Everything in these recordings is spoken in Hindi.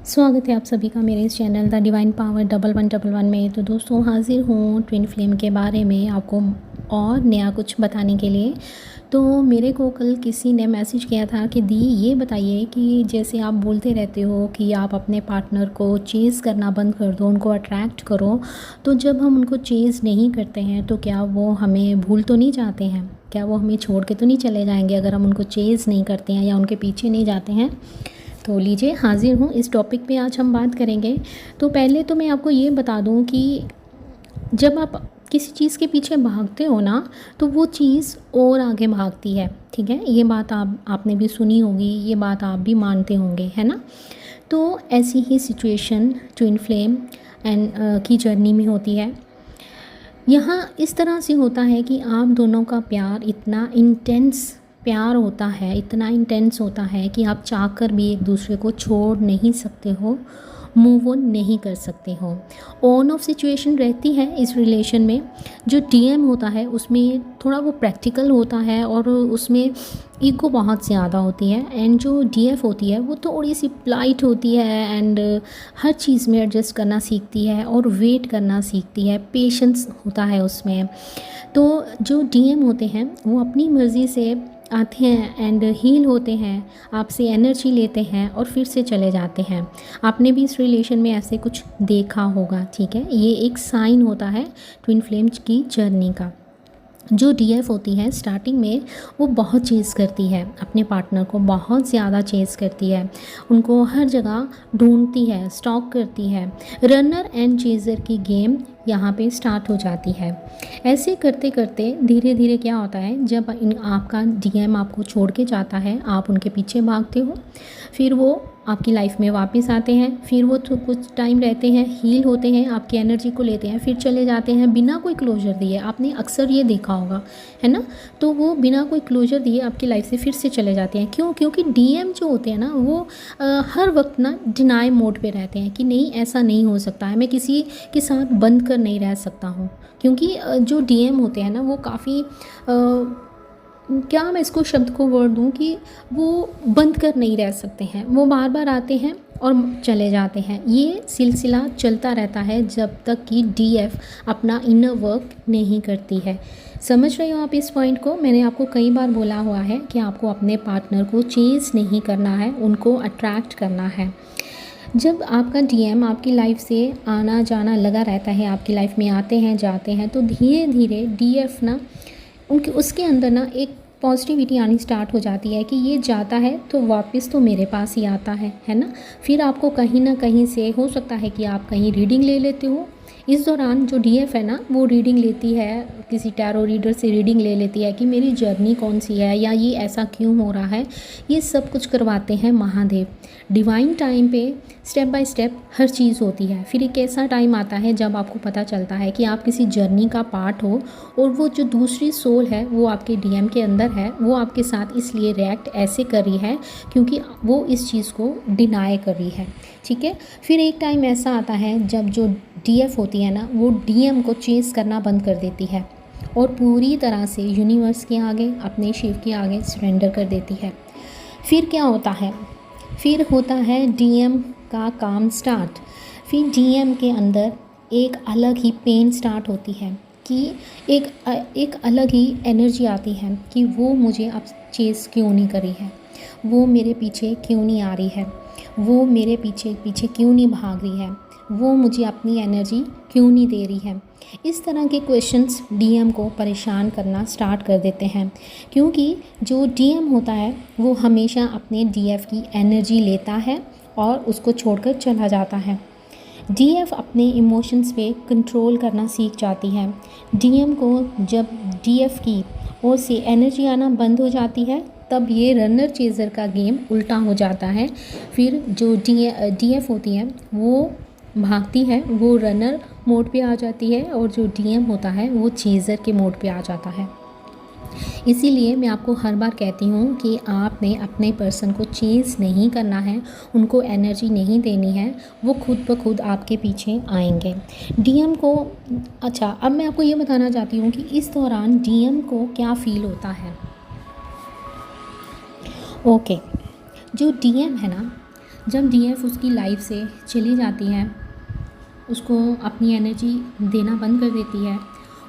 स्वागत है आप सभी का मेरे इस चैनल द डिवाइन पावर 1111 में। तो दोस्तों हाज़िर हूँ ट्विन फ्लेम के बारे में आपको और नया कुछ बताने के लिए। तो मेरे को कल किसी ने मैसेज किया था कि दी ये बताइए कि जैसे आप बोलते रहते हो कि आप अपने पार्टनर को चेज़ करना बंद कर दो, उनको अट्रैक्ट करो, तो जब हम उनको चेज़ नहीं करते हैं तो क्या वो हमें भूल तो नहीं जाते हैं? क्या वो हमें छोड़ के तो नहीं चले जाएंगे अगर हम उनको चेज़ नहीं करते हैं या उनके पीछे नहीं जाते हैं? तो लीजिए हाज़िर हूँ, इस टॉपिक पे आज हम बात करेंगे। तो पहले तो मैं आपको ये बता दूँ कि जब आप किसी चीज़ के पीछे भागते हो ना, तो वो चीज़ और आगे भागती है। ठीक है, ये बात आपने भी सुनी होगी, ये बात आप भी मानते होंगे, है ना। तो ऐसी ही सिचुएशन ट्विन फ्लेम एंड की जर्नी में होती है। यहाँ इस तरह से होता है कि आप दोनों का प्यार इतना इंटेंस प्यार होता है, इतना इंटेंस होता है कि आप चाहकर भी एक दूसरे को छोड़ नहीं सकते हो, मूव ऑन नहीं कर सकते हो। ऑन ऑफ सिचुएशन रहती है इस रिलेशन में। जो डीएम होता है उसमें थोड़ा वो प्रैक्टिकल होता है और उसमें ईगो बहुत ज़्यादा होती है। एंड जो डीएफ होती है वो थोड़ी सी पोलाइट होती है एंड हर चीज़ में एडजस्ट करना सीखती है और वेट करना सीखती है, पेशेंस होता है उसमें। तो जो डीएम होते हैं वो अपनी मर्ज़ी से आते हैं एंड हील होते हैं, आपसे एनर्जी लेते हैं और फिर से चले जाते हैं। आपने भी इस रिलेशन में ऐसे कुछ देखा होगा। ठीक है, ये एक साइन होता है ट्विन फ्लेम्स की जर्नी का। जो डीएफ होती है स्टार्टिंग में वो बहुत चेज़ करती है, अपने पार्टनर को बहुत ज़्यादा चेज़ करती है, उनको हर जगह ढूंढती है, स्टॉक करती है। रनर एंड चेज़र की गेम यहाँ पे स्टार्ट हो जाती है। ऐसे करते करते धीरे धीरे क्या होता है, जब आपका डीएम आपको छोड़ के जाता है, आप उनके पीछे भागते हो, फिर वो आपकी लाइफ में वापस आते हैं, फिर वो तो कुछ टाइम रहते हैं, हील होते हैं, आपकी एनर्जी को लेते हैं, फिर चले जाते हैं बिना कोई क्लोजर दिए। आपने अक्सर ये देखा होगा, है ना। तो वो बिना कोई क्लोजर दिए आपकी लाइफ से फिर से चले जाते हैं। क्यों? क्योंकि डीएम जो होते हैं ना वो हर वक्त ना डिनाई मोड पे रहते हैं कि नहीं, ऐसा नहीं हो सकता है, मैं किसी के साथ बंद कर नहीं रह सकता हूँ। क्योंकि जो डीएम होते हैं ना वो काफ़ी क्या मैं इसको शब्द को वर्ड दूँ कि वो बंद कर नहीं रह सकते हैं, वो बार बार आते हैं और चले जाते हैं। ये सिलसिला चलता रहता है जब तक कि डीएफ अपना इनर वर्क नहीं करती है। समझ रहे हो आप इस पॉइंट को? मैंने आपको कई बार बोला हुआ है कि आपको अपने पार्टनर को चेज़ नहीं करना है, उनको अट्रैक्ट करना है। जब आपका डीएम आपकी लाइफ से आना जाना लगा रहता है, आपकी लाइफ में आते हैं जाते हैं, तो धीरे धीरे डीएफ ना उसके अंदर ना एक पॉजिटिविटी आनी स्टार्ट हो जाती है कि ये जाता है तो वापस तो मेरे पास ही आता है ना। फिर आपको कहीं ना कहीं से हो सकता है कि आप कहीं रीडिंग ले लेते हो। इस दौरान जो डीएफ है ना वो रीडिंग लेती है, किसी टैरो रीडर से रीडिंग ले लेती है कि मेरी जर्नी कौन सी है या ये ऐसा क्यों हो रहा है। ये सब कुछ करवाते हैं महादेव। डिवाइन टाइम पे स्टेप बाय स्टेप हर चीज़ होती है। फिर एक ऐसा टाइम आता है जब आपको पता चलता है कि आप किसी जर्नी का पार्ट हो और वो जो दूसरी सोल है वो आपके डीएम के अंदर है, वो आपके साथ इसलिए रिएक्ट ऐसे कर रही है क्योंकि वो इस चीज़ को डिनाई कर रही है। ठीक है, फिर एक टाइम ऐसा आता है जब जो डीएफ होती है ना वो डीएम को चेज़ करना बंद कर देती है और पूरी तरह से यूनिवर्स के आगे, अपने शिव के आगे सरेंडर कर देती है। फिर क्या होता है? फिर होता है डीएम का काम स्टार्ट। फिर डीएम के अंदर एक अलग ही पेन स्टार्ट होती है कि एक अलग ही एनर्जी आती है कि वो मुझे अब चेज़ क्यों नहीं करी है, वो मेरे पीछे क्यों नहीं आ रही है, वो मेरे पीछे पीछे क्यों नहीं भाग रही है, वो मुझे अपनी एनर्जी क्यों नहीं दे रही है। इस तरह के क्वेश्चंस डीएम को परेशान करना स्टार्ट कर देते हैं क्योंकि जो डीएम होता है वो हमेशा अपने डीएफ की एनर्जी लेता है और उसको छोड़कर चला जाता है। डीएफ अपने इमोशंस पे कंट्रोल करना सीख जाती है। डीएम को जब डीएफ की ओर से एनर्जी आना बंद हो जाती है तब ये रनर चेज़र का गेम उल्टा हो जाता है। फिर जो डीएफ होती है वो भागती है, वो रनर मोड पे आ जाती है और जो डीएम होता है वो चेज़र के मोड पे आ जाता है। इसीलिए मैं आपको हर बार कहती हूँ कि आपने अपने पर्सन को चेज़ नहीं करना है, उनको एनर्जी नहीं देनी है, वो खुद ब खुद आपके पीछे आएंगे। डीएम को अच्छा, अब मैं आपको ये बताना चाहती हूँ कि इस दौरान डीएम को क्या फ़ील होता है। ओके, जो डीएम है ना जब डीएफ उसकी लाइफ से चली जाती है, उसको अपनी एनर्जी देना बंड कर देती है,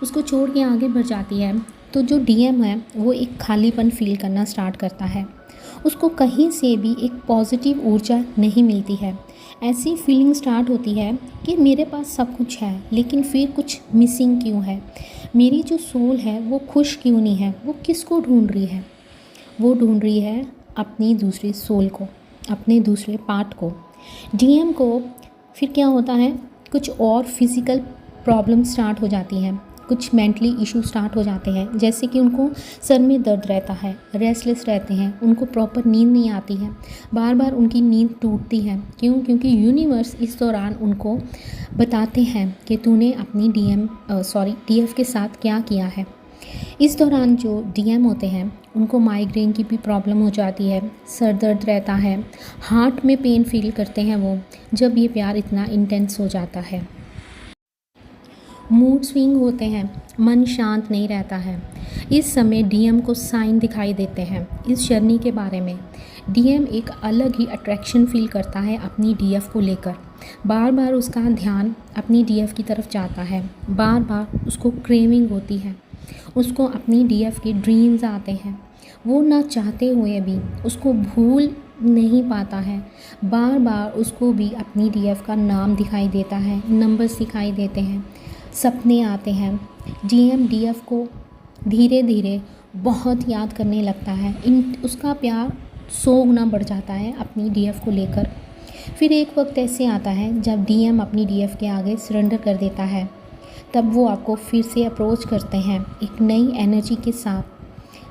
उसको छोड़ के आगे बढ़ जाती है, तो जो डीएम है वो एक खालीपन फील करना स्टार्ट करता है। उसको कहीं से भी एक पॉजिटिव ऊर्जा नहीं मिलती है। ऐसी फीलिंग स्टार्ट होती है कि मेरे पास सब कुछ है लेकिन फिर कुछ मिसिंग क्यों है, मेरी जो सोल है वो खुश क्यों नहीं है। वो किसको ढूंढ रही है? वो ढूंढ रही है अपनी दूसरी सोल को, अपने दूसरे पार्ट को। डीएम को फिर क्या होता है, कुछ और फिज़िकल प्रॉब्लम स्टार्ट हो जाती हैं, कुछ मेंटली इशू स्टार्ट हो जाते हैं, जैसे कि उनको सर में दर्द रहता है, रेस्टलेस रहते हैं, उनको प्रॉपर नींद नहीं आती है, बार बार उनकी नींद टूटती है। क्यों? क्योंकि यूनिवर्स इस दौरान उनको बताते हैं कि तूने अपनी डीएफ के साथ क्या किया है। इस दौरान जो डीएम होते हैं उनको माइग्रेन की भी प्रॉब्लम हो जाती है, सर दर्द रहता है, हार्ट में पेन फील करते हैं वो, जब ये प्यार इतना इंटेंस हो जाता है। मूड स्विंग होते हैं, मन शांत नहीं रहता है। इस समय डीएम को साइन दिखाई देते हैं इस जर्नी के बारे में। डीएम एक अलग ही अट्रैक्शन फील करता है अपनी डीएफ को लेकर। बार बार उसका ध्यान अपनी डीएफ की तरफ जाता है, बार बार उसको क्रेविंग होती है, उसको अपनी डीएफ के ड्रीम्स आते हैं। वो ना चाहते हुए भी उसको भूल नहीं पाता है। बार बार उसको भी अपनी डीएफ का नाम दिखाई देता है, नंबर्स दिखाई देते हैं, सपने आते हैं। डीएम डीएफ को धीरे धीरे बहुत याद करने लगता है। उसका प्यार 100 गुना बढ़ जाता है अपनी डीएफ को लेकर। फिर एक वक्त ऐसे आता है जब डीएम अपनी डीएफ के आगे सरेंडर कर देता है। तब वो आपको फिर से अप्रोच करते हैं एक नई एनर्जी के साथ।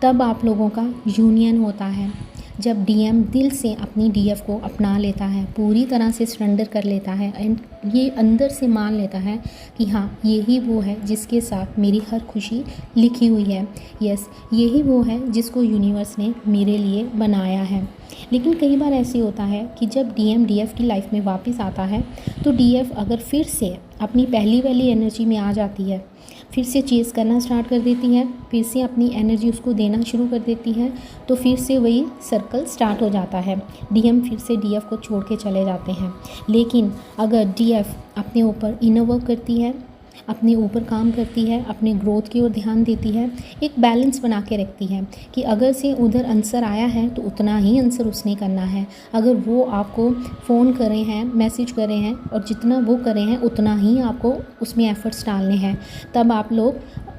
तब आप लोगों का यूनियन होता है, जब डीएम दिल से अपनी डीएफ को अपना लेता है, पूरी तरह से सरेंडर कर लेता है एंड ये अंदर से मान लेता है कि हाँ, यही वो है जिसके साथ मेरी हर खुशी लिखी हुई है। यस, यही वो है जिसको यूनिवर्स ने मेरे लिए बनाया है। लेकिन कई बार ऐसे होता है कि जब डीएम डीएफ की लाइफ में वापस आता है तो डीएफ अगर फिर से अपनी पहली वाली एनर्जी में आ जाती है, फिर से चेज़ करना स्टार्ट कर देती है, फिर से अपनी एनर्जी उसको देना शुरू कर देती है, तो फिर से वही सर्कल स्टार्ट हो जाता है। डीएम फिर से डीएफ को छोड़ के चले जाते हैं। लेकिन अगर डीएफ अपने ऊपर इनर वर्क करती है, अपने ऊपर काम करती है, अपने ग्रोथ की ओर ध्यान देती है, एक बैलेंस बना के रखती है कि अगर से उधर आंसर आया है तो उतना ही आंसर उसने करना है। अगर वो आपको फ़ोन कर रहे हैं, मैसेज कर रहे हैं और जितना वो कर रहे हैं उतना ही आपको उसमें एफ़र्ट्स डालने हैं, तब आप लोग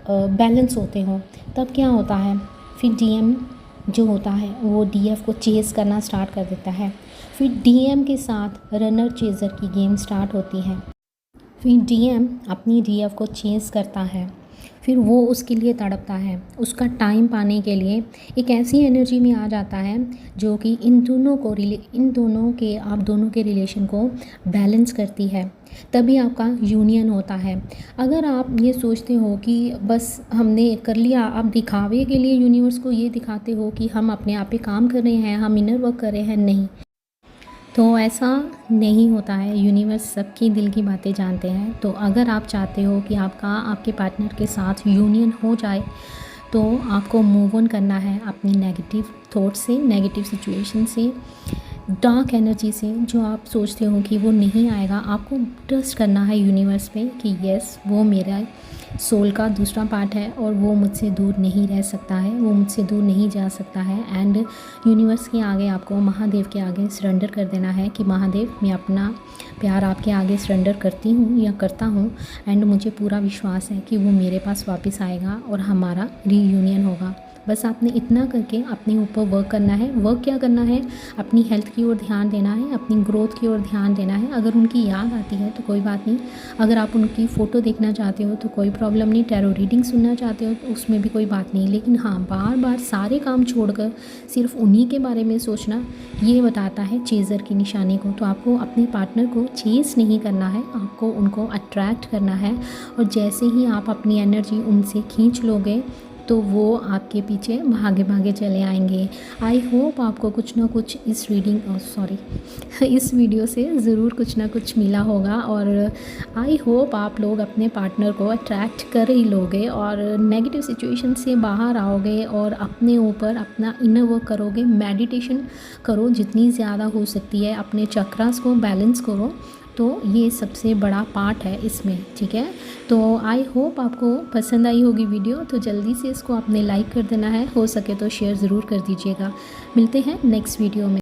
बैलेंस होते हो। तब क्या होता है, फिर डीएम जो होता है वो डीएफ को चेज़ करना स्टार्ट कर देता है। फिर डीएम के साथ रनर चेज़र की गेम स्टार्ट होती है। फिर डीएम अपनी डीएफ को चेज़ करता है, फिर वो उसके लिए तड़पता है, उसका टाइम पाने के लिए एक ऐसी एनर्जी में आ जाता है जो कि आप दोनों के रिलेशन को बैलेंस करती है। तभी आपका यूनियन होता है। अगर आप ये सोचते हो कि बस हमने कर लिया, आप दिखावे के लिए यूनिवर्स को ये दिखाते हो कि हम अपने आप पे काम कर रहे हैं, हम इनर वर्क कर रहे हैं, नहीं, तो ऐसा नहीं होता है। यूनिवर्स सबकी दिल की बातें जानते हैं। तो अगर आप चाहते हो कि आपके पार्टनर के साथ यूनियन हो जाए, तो आपको मूव ऑन करना है अपनी नेगेटिव थॉट से, नेगेटिव सिचुएशन से, डार्क एनर्जी से, जो आप सोचते हो कि वो नहीं आएगा। आपको ट्रस्ट करना है यूनिवर्स पे कि यस, वो मेरा सोल का दूसरा पार्ट है और वो मुझसे दूर नहीं रह सकता है, वो मुझसे दूर नहीं जा सकता है। एंड यूनिवर्स के आगे आपको, महादेव के आगे सरेंडर कर देना है कि महादेव, मैं अपना प्यार आपके आगे सरेंडर करती हूँ या करता हूँ एंड मुझे पूरा विश्वास है कि वो मेरे पास वापस आएगा और हमारा रीयूनियन होगा। बस आपने इतना करके अपने ऊपर वर्क करना है। वर्क क्या करना है? अपनी हेल्थ की ओर ध्यान देना है, अपनी ग्रोथ की ओर ध्यान देना है। अगर उनकी याद आती है तो कोई बात नहीं, अगर आप उनकी फ़ोटो देखना चाहते हो तो कोई प्रॉब्लम नहीं, टैरो रीडिंग सुनना चाहते हो तो उसमें भी कोई बात नहीं। लेकिन हाँ, बार बार सारे काम छोड़कर सिर्फ उन्हीं के बारे में सोचना, ये बताता है चेज़र की निशानी को। तो आपको अपने पार्टनर को चेज़ नहीं करना है, आपको उनको अट्रैक्ट करना है। और जैसे ही आप अपनी एनर्जी उनसे खींच लोगे तो वो आपके पीछे भागे भागे चले आएंगे। आई होप आपको कुछ ना कुछ इस इस वीडियो से ज़रूर कुछ ना कुछ मिला होगा, और आई होप आप लोग अपने पार्टनर को अट्रैक्ट कर ही लोगे और नेगेटिव सिचुएशन से बाहर आओगे और अपने ऊपर अपना इनर वर्क करोगे। मेडिटेशन करो जितनी ज़्यादा हो सकती है, अपने चक्रास को बैलेंस करो, तो ये सबसे बड़ा पार्ट है इसमें, ठीक है। तो आई होप आपको पसंद आई होगी वीडियो, तो जल्दी से इसको आपने लाइक कर देना है, हो सके तो शेयर ज़रूर कर दीजिएगा। मिलते हैं नेक्स्ट वीडियो में।